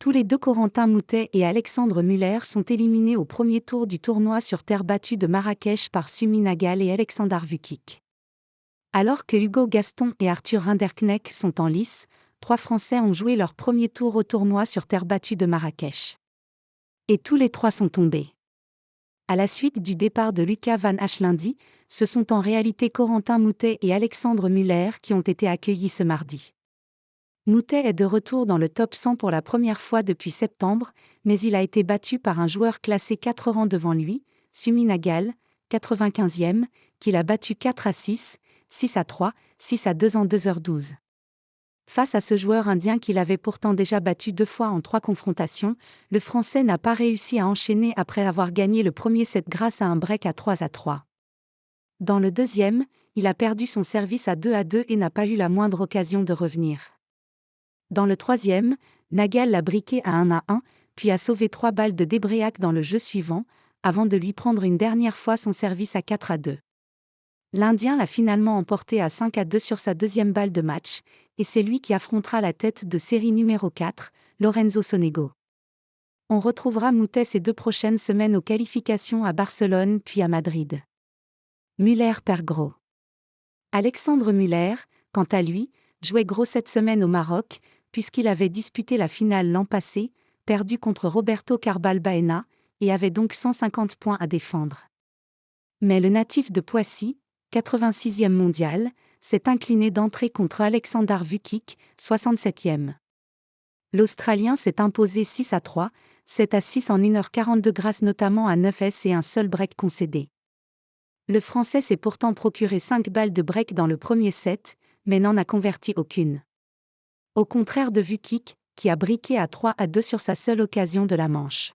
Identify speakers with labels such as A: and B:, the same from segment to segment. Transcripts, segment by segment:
A: Tous les deux Corentin Moutet et Alexandre Muller sont éliminés au premier tour du tournoi sur terre battue de Marrakech par Sumi Nagal et Aleksandar Vukic. Alors que Hugo Gaston et Arthur Rinderknecht sont en lice, 3 Français ont joué leur premier tour au tournoi sur terre battue de Marrakech. Et tous les 3 sont tombés. À la suite du départ de Luca Van Ashlindy, ce sont en réalité Corentin Moutet et Alexandre Muller qui ont été accueillis ce mardi. Moutet est de retour dans le top 100 pour la première fois depuis septembre, mais il a été battu par un joueur classé 4 rangs devant lui, Sumi Nagal, 95e, qui l'a battu 4-6, 6-3, 6-2 en 2h12. Face à ce joueur indien qu'il avait pourtant déjà battu 2 fois en 3 confrontations, le Français n'a pas réussi à enchaîner après avoir gagné le premier set grâce à un break à 3-3. Dans le deuxième, il a perdu son service à 2-2 et n'a pas eu la moindre occasion de revenir. Dans le troisième, Nagal l'a briqué à 1-1, puis a sauvé 3 balles de Debryac dans le jeu suivant, avant de lui prendre une dernière fois son service à 4-2. L'Indien l'a finalement emporté à 5-2 sur sa deuxième balle de match, et c'est lui qui affrontera la tête de série numéro 4, Lorenzo Sonego. On retrouvera Moutet ces 2 prochaines semaines aux qualifications à Barcelone puis à Madrid. Muller perd gros. Alexandre Muller, quant à lui, jouait gros cette semaine au Maroc, puisqu'il avait disputé la finale l'an passé, perdu contre Roberto Carbal Baena, et avait donc 150 points à défendre. Mais le natif de Poissy, 86e mondial, s'est incliné d'entrée contre Aleksandar Vukic, 67e. L'Australien s'est imposé 6-3, 7-6 en 1h42 grâce notamment à 9S et un seul break concédé. Le Français s'est pourtant procuré 5 balles de break dans le premier set, mais n'en a converti aucune. Au contraire de Vukic, qui a briqué à 3-2 sur sa seule occasion de la manche.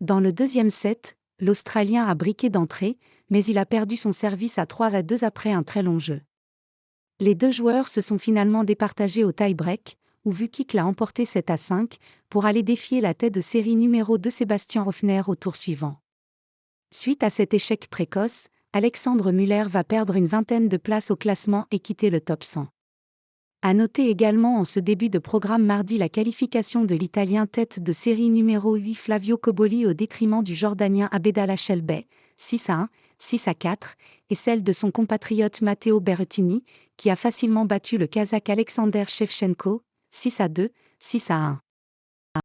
A: Dans le deuxième set, l'Australien a briqué d'entrée, mais il a perdu son service à 3-2 après un très long jeu. Les 2 joueurs se sont finalement départagés au tie-break, où Vukic l'a emporté 7-5, pour aller défier la tête de série numéro 2 Sébastien Hoffner au tour suivant. Suite à cet échec précoce, Alexandre Muller va perdre une vingtaine de places au classement et quitter le top 100. À noter également en ce début de programme mardi la qualification de l'Italien tête de série numéro 8 Flavio Cobolli au détriment du Jordanien Abdallah Shelbey, 6-1, 6-4, et celle de son compatriote Matteo Berrettini, qui a facilement battu le Kazakh Alexander Shevchenko, 6-2, 6-1.